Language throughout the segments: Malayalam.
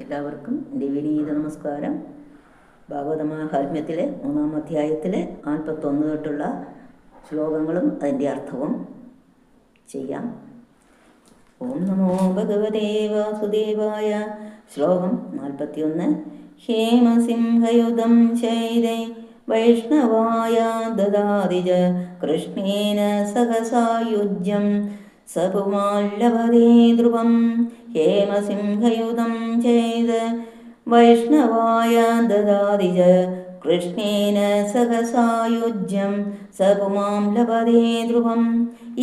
എല്ലാവർക്കും എൻ്റെ വിനീത നമസ്കാരം. ഭാഗവതമാഹാത്മ്യത്തിലെ 3-ാം അധ്യായത്തിലെ 41 തൊട്ടുള്ള ശ്ലോകങ്ങളും അതിൻ്റെ അർത്ഥവും ചെയ്യാം. ഓം നമോ ഭഗവതേ വാസുദേവായ. ശ്ലോകം 41. ഹേമസിംഹയുധം ചൈതേ വൈഷ്ണവായ ദദാതിജ കൃഷ്ണേന സഹസായുജ്യം സപുമാല്ലഭതേ ധ്രുവം. ഹേമസിംഹയുധം ചെയ്ത് വൈഷ്ണവായ ദദാതിജ കൃഷ്ണേന സഹസായുജ്യം സപുമാം ലഭതേ ധ്രുവം.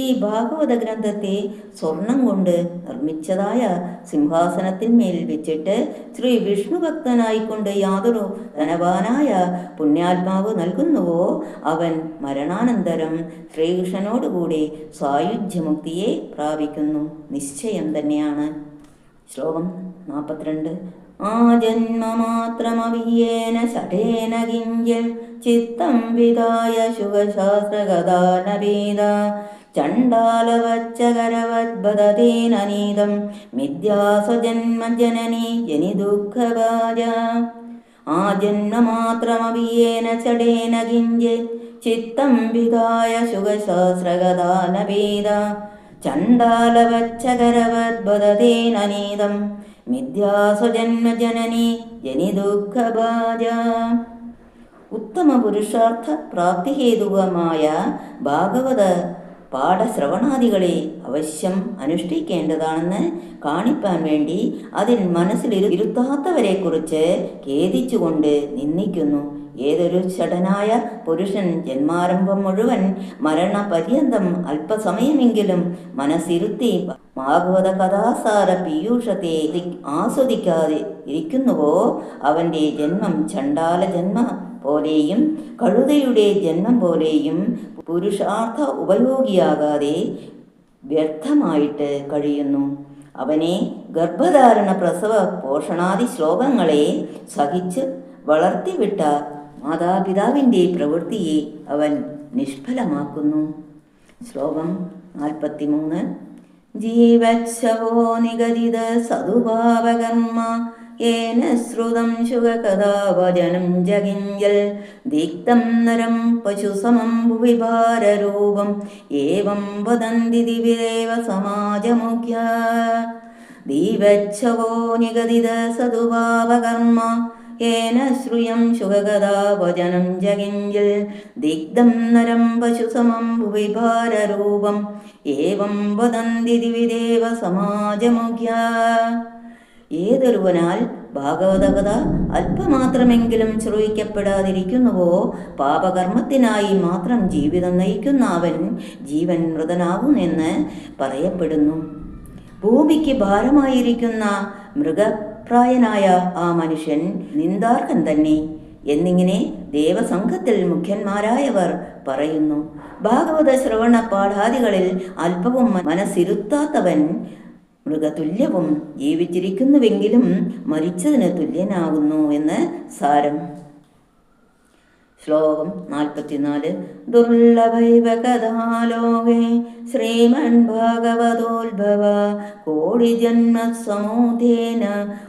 ഈ ഭാഗവത ഗ്രന്ഥത്തെ സ്വർണം കൊണ്ട് നിർമ്മിച്ചതായ സിംഹാസനത്തിന്മേൽ വെച്ചിട്ട് ശ്രീ വിഷ്ണു ഭക്തനായിക്കൊണ്ട് യാതൊരു ധനവാനായ പുണ്യാത്മാവ് നൽകുന്നുവോ അവൻ മരണാനന്തരം ശ്രീകൃഷ്ണനോടുകൂടി സായുജ്യമുക്തിയെ പ്രാപിക്കുന്നു. നിശ്ചയം തന്നെയാണ്. ശ്ലോകം 42. ആ ജന്മമാത്രമവിയേന ഷഠേന കിഞ്ചിൽ ചിത്തം വിധായ ശുഖശാസ്ത്രഗതാനവേദ ചണ്ഡാലവച്ചകരവദ്ബദതേനനീതം മിഥ്യാസ്വജന്മജനനീ ജനിദുഃഖഭാജ. ആ ജന്മമാത്രമവിയേന ഷഠേന കിഞ്ചിൽ ചിത്തം വിധായ ശുഖശാസ്ത്രഗതാനവേദ ചണ്ഡാലവച്ചകരവദ്ബദതേനനീതം മിഥ്യാസ്വജന്മജനനീ ജനിദുഃഖഭാജ. ഉത്തമ പുരുഷാർത്ഥ പ്രാപ്തിഹേതുകമായ ഭാഗവത പാഠശ്രവണാദികളെ അവശ്യം അനുഷ്ഠിക്കേണ്ടതാണെന്ന് കാണിപ്പാൻ വേണ്ടി അതിൽ മനസ്സിലിരുത്താത്തവരെക്കുറിച്ച് ഖേദിച്ചുകൊണ്ട് നിന്ദിക്കുന്നു. ഏതൊരു ഷഠനായ പുരുഷൻ ജന്മാരംഭം മുഴുവൻ മരണപര്യന്തം അല്പസമയമെങ്കിലും മനസ്സിരുത്തി ഭാഗവത കഥാസാര പീയൂഷത്തെ ആസ്വദിക്കാതെ ഇരിക്കുന്നുവോ അവൻ്റെ ജന്മം ചണ്ഡാല ജന്മ പോലെയും കഴുതയുടെ ജന്മം പോലെയും പുരുഷാർത്ഥ ഉപയോഗിയാകാതെ വ്യർത്ഥമായിട്ട് കഴിയുന്നു. അവനെ ഗർഭധാരണ പ്രസവ പോഷണാദി ശ്ലോകങ്ങളെ സഹിച്ച് വളർത്തിവിട്ട മാതാപിതാവിൻ്റെ പ്രവൃത്തിയെ അവൻ നിഷ്ഫലമാക്കുന്നു. ശ്ലോകം 43. ജീവച്ഛവോ നിഗദിത സദുഭാവകർമ്മ യേന ശ്രുതം ശുഖകഥാവചനം ജഗിഞ്ജൽ ദീക്തം നരം പശുസമം ഭുവിഭാരരൂപം ഏവം വദന്തി ദിവിദേവ സമാജമുഖ്യ. ദീവച്ഛവോ നിഗദിത സദുഭാവകർമ്മ യേന ശ്രുയം ശുഖകഥാവചനം ജഗിഞ്ജൽ ദിഗ്ധം നരം പശുസമം ഭുവിഭാരരൂപം ഏവം വദന്തി ദിവിദേവ സമാജമുഖ്യ. ഏതൊരുവനാൽ ഭാഗവത കഥ അല്പമാത്രമെങ്കിലും ശ്രവിക്കപ്പെടാതിരിക്കുന്നുവോ പാപകർമ്മത്തിനായി മാത്രം ജീവിതം നയിക്കുന്ന അവൻ ജീവൻ മൃതനാകുമെന്ന് പറയപ്പെടുന്നു. ഭൂമിക്ക് ഭാരമായിരിക്കുന്ന മൃഗപ്രായനായ ആ മനുഷ്യൻ നിന്ദാർഹൻ തന്നെ എന്നിങ്ങനെ ദേവസംഘത്തിൽ മുഖ്യന്മാരായവർ പറയുന്നു. ഭാഗവത ശ്രവണ പാഠാദികളിൽ അല്പവും മനസ്സിരുത്താത്തവൻ മൃഗതുല്യവും ജീവിച്ചിരിക്കുന്നുവെങ്കിലും മരിച്ചതിന് തുല്യനാകുന്നു എന്ന് സാരം. ശ്ലോകം 44. ദുർലഭൈവ കഥാലോകേ ശ്രീമൻ ഭാഗവതോത്ഭവ കോടിജന്മസമൂഹേന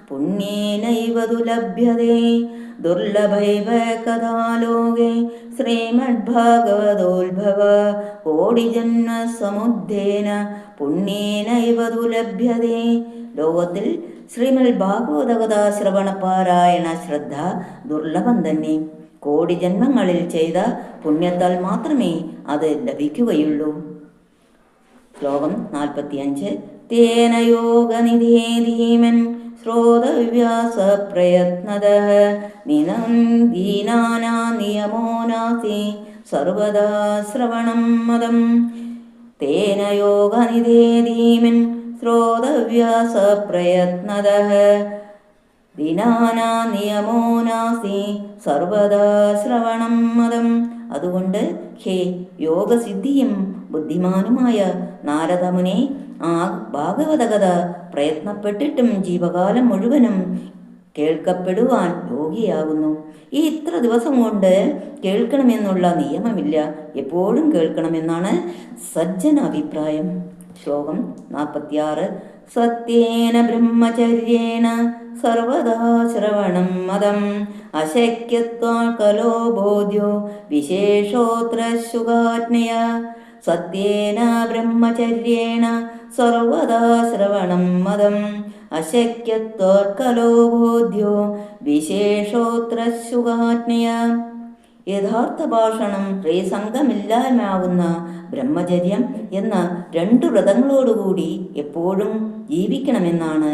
പുണ്യേനൈവ ദുലഭ്യതേ. ദുർലഭൈവ കഥാലോകേ ശ്രീമദ്ഭാഗവതോത്ഭവ കോടിജന്മസമുദ്ധേന പുണ്യേനൈവ ദുലഭ്യതേ. ലോകത്തിൽ ശ്രീമദ് ഭാഗവത കഥാശ്രവണ പാരായണ ശ്രദ്ധ ദുർലഭം തന്നെ. കോടി ജന്മങ്ങളിൽ ചെയ്ത പുണ്യത്താൽ മാത്രമേ അത് ലഭിക്കുകയുള്ളൂ. ശ്ലോകം 45. തേന യോഗനിധേ ധീമൻ ശ്രോതവ്യാസ പ്രയത്നതഃ ദീനാനാ നിയമോ നാസ്തി സർവദാ ശ്രവണം മദം. തേന യോഗനിധേ ധീമൻ ശ്രോതവ്യാസ പ്രയത്നതഃ ദീനാനാ നിയമോ നാസ്തി സർവദാ ശ്രവണം മദം. അതുകൊണ്ട് ഹേ യോഗസിദ്ധിയും ബുദ്ധിമാനുമായ നാരദമുനെ, ആ ഭാഗവത കഥ പ്രയത്നപ്പെട്ടിട്ടും ജീവകാലം മുഴുവനും കേൾക്കപ്പെടുവാൻ യോഗിയാകുന്നു. ഈ ഇത്ര ദിവസം കൊണ്ട് കേൾക്കണമെന്നുള്ള നിയമമില്ല, എപ്പോഴും കേൾക്കണമെന്നാണ് സജ്ജന അഭിപ്രായം. ശ്ലോകം 46. സത്യേന ബ്രഹ്മചര്യേണ സർവദാ ശ്രവണം മതം അശക്യത്വാൽ കലോ ബോധ്യോ വിശേഷോത്ര ശുഗാജ്ഞയ. സത്യേന ബ്രഹ്മചര്യേണ സർവദാ ശ്രവണം മതം അശക്യത്വാൽ കലോ ബോധ്യോ വിശേഷോത്ര ശുഗാജ്ഞയ. യഥാർത്ഥ ഭാഷണം ശ്രീസംഗമില്ലായ്മയാകുന്ന ബ്രഹ്മചര്യം എന്ന 2 വ്രതങ്ങളോടുകൂടി എപ്പോഴും ജീവിക്കണമെന്നാണ്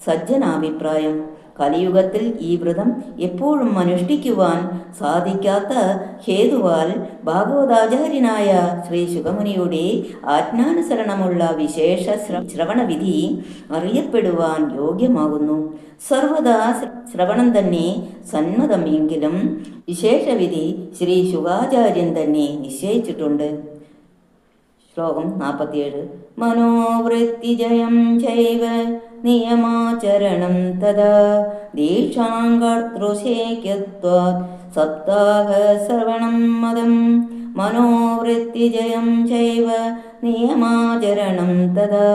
സജ്ജനാഭിപ്രായം. കലിയുഗത്തിൽ ഈ വ്രതം എപ്പോഴും അനുഷ്ഠിക്കുവാൻ സാധിക്കാത്ത ഹേതുവാൽ ഭാഗവതാചാര്യനായ ശ്രീ ശുകമുനിയുടെ ആജ്ഞാനുസരണമുള്ള വിശേഷ ശ്രവണവിധി അറിയപ്പെടുവാൻ യോഗ്യമാകുന്നു. സർവദാ ശ്രവണം തന്നെ സന്മതം എങ്കിലും വിശേഷവിധി ശ്രീ ശുകാചാര്യൻ തന്നെ നിശ്ചയിച്ചിട്ടുണ്ട്. ശ്ലോകം 47. മനോവൃത്തിജയം ചൈവ നിയമാചരണം തഥാ ദീക്ഷാം കർതൃശേക്യത്വാത് സപ്താഹ ശ്രവണം മതം. മനോവൃത്തിജയം ചൈവ നിയമാചരണം തഥാ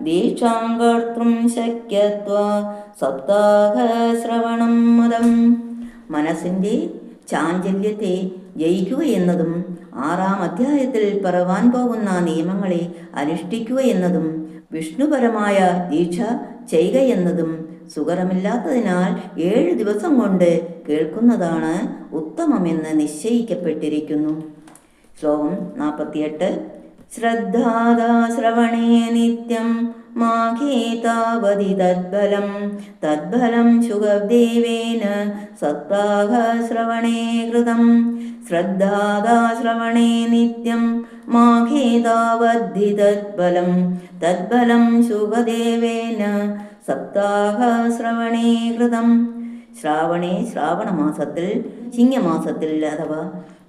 ദീക്ഷാം കർത്തൃം ശക്യത്വാത് സപ്താഹ ശ്രവണം മതം. മനസ്സിൻ്റെ ചാഞ്ചല്യത്തെ ജയിക്കുക എന്നതും 6-ാം അധ്യായത്തിൽ പറവാൻ പോകുന്ന നിയമങ്ങളെ അനുഷ്ഠിക്കുക എന്നതും വിഷ്ണുപരമായ ദീക്ഷ ചെയ്യുക എന്നതും സുഖമില്ലാത്തതിനാൽ 7 ദിവസം കൊണ്ട് കേൾക്കുന്നതാണ് ഉത്തമമെന്ന് നിശ്ചയിക്കപ്പെട്ടിരിക്കുന്നു. ശ്ലോകം 48. ശ്രദ്ധാദാ ശ്രവണേ നിത്യം മാഘേതാവതി തദ്ബലം തദ്ബലം ശുഗദേവേന സപ്താഹ ശ്രവണേ കൃതം. ശ്രദ്ധാദാ ശ്രവണേ നിത്യം മാഘേതാവദ്ധി തദ്ബലം തദ്ബലം ശുഗദേവേന സപ്താഹ ശ്രവണേ കൃതം. ശ്രാവണമാസത്തിൽ, ചിങ്ങമാസത്തിൽ അഥവാ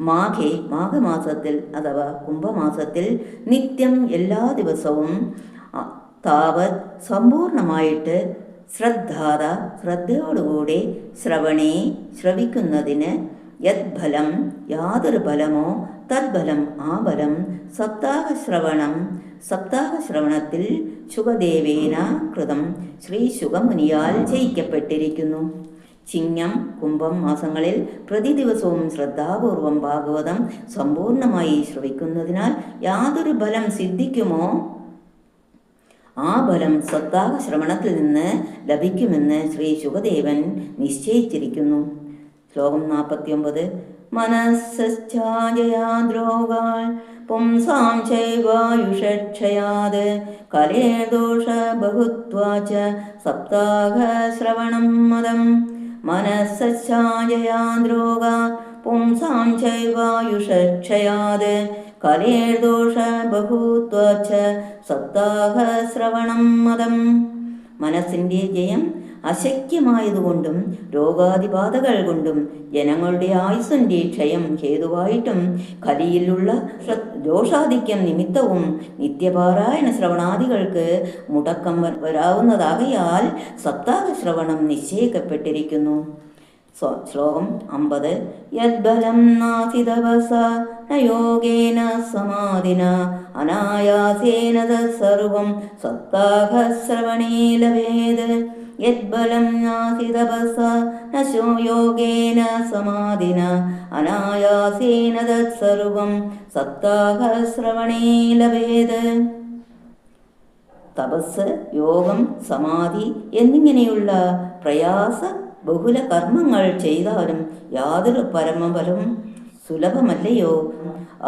മാഘമാസത്തിൽ അഥവാ കുംഭമാസത്തിൽ നിത്യം എല്ലാ ദിവസവും താവത് സമ്പൂർണമായിട്ട് ശ്രദ്ധയോടുകൂടി ശ്രവണേ ശ്രവിക്കുന്നതിന് യദ്ഫലം യാതൊരു ഫലമോ തദ്ഫലം ആ ഫലം സപ്താഹശ്രവണത്തിൽ ശുകദേവേന കൃതം ശ്രീ ശുകമുനിയാൽ ജയിക്കപ്പെട്ടിരിക്കുന്നു. ചിങ്ങം, കുംഭം മാസങ്ങളിൽ പ്രതിദിവസവും ശ്രദ്ധാപൂർവം ഭാഗവതം സമ്പൂർണമായി ശ്രവിക്കുന്നതിനാൽ യാതൊരു ഫലം സിദ്ധിക്കുമോ ആ ഫലം സപ്താഹ ശ്രവണത്തിൽ നിന്ന് ലഭിക്കുമെന്ന് ശ്രീ ശുകദേവൻ നിശ്ചയിച്ചിരിക്കുന്നു. ശ്ലോകം 49. മനസ്സശ്ചാജയാദ്രോഗാൽ പുംസാം ചൈവായുഷക്ഷയാത് കലേർദോഷ ബഹുത്വാച സപ്താഹ ശ്രവണം മതം. മനസ്സശ്ചാജയാദ്രോഗാൽ പുംസാം ചൈവായുഷക്ഷയാത് കലേർദോഷ ബഹുത്വാച സപ്താഹ ശ്രവണം മതം. മനസ്സിൻ്റെ ജയം അശക്യമായതുകൊണ്ടും രോഗാതിബാധകൾ കൊണ്ടും ജനങ്ങളുടെ ആയുസ്സിൻ്റെ ക്ഷയം ഹേതുവായിട്ടും കലിയിലുള്ള ദോഷാധിക്യം നിമിത്തവും നിത്യപാരായണ ശ്രവണാദികൾക്ക് മുടക്കം വരാവുന്നതാകയാൽ സപ്താഹ ശ്രവണം നിശ്ചയിക്കപ്പെട്ടിരിക്കുന്നു. ശ്ലോകം 50. യദ്ബലം നാസി തപസാ ന യോഗേന സമാധിന അനായാസേന തത്സർവം സപ്താഹ ശ്രവണേ ലഭേത്. യദ്ബലം നാസി തപസാ ന യോഗേന സമാധിന അനായാസേന തത്സർവം സപ്താഹ ശ്രവണേ ലഭേത്. തപസ്, യോഗം, സമാധി എന്നിങ്ങനെയുള്ള പ്രയാസ ബഹുല കർമ്മങ്ങൾ ചെയ്താലും യാതൊരു പരമഫലം സുലഭമല്ലയോ.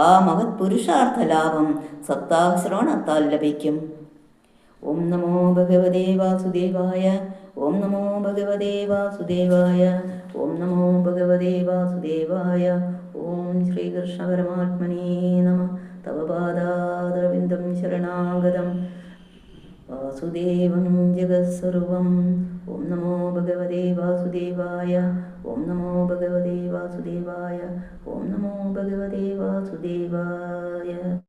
ആ മഹത് പുരുഷാർത്ഥ ലാഭം സപ്താഹശ്രവണത്താൽ ലഭിക്കും. ഓം നമോ ഭഗവതേ വാസുദേവായ. ഓം നമോ ഭഗവതേ വാസുദേവായ. ഓം നമോ ഭഗവതേ വാസുദേവായ. ഓം ശ്രീകൃഷ്ണ പരമാത്മനേ നമഃ. തവ പാദാരവിന്ദം ശരണാഗതം വാസുദേവം ജഗത്സർവം. ഓം നമോ ഭഗവതേ വാസുദേവായ. ഓം നമോ ഭഗവതേ വാസുദേവായ. ഓം നമോ ഭഗവതേ വാസുദേവായ.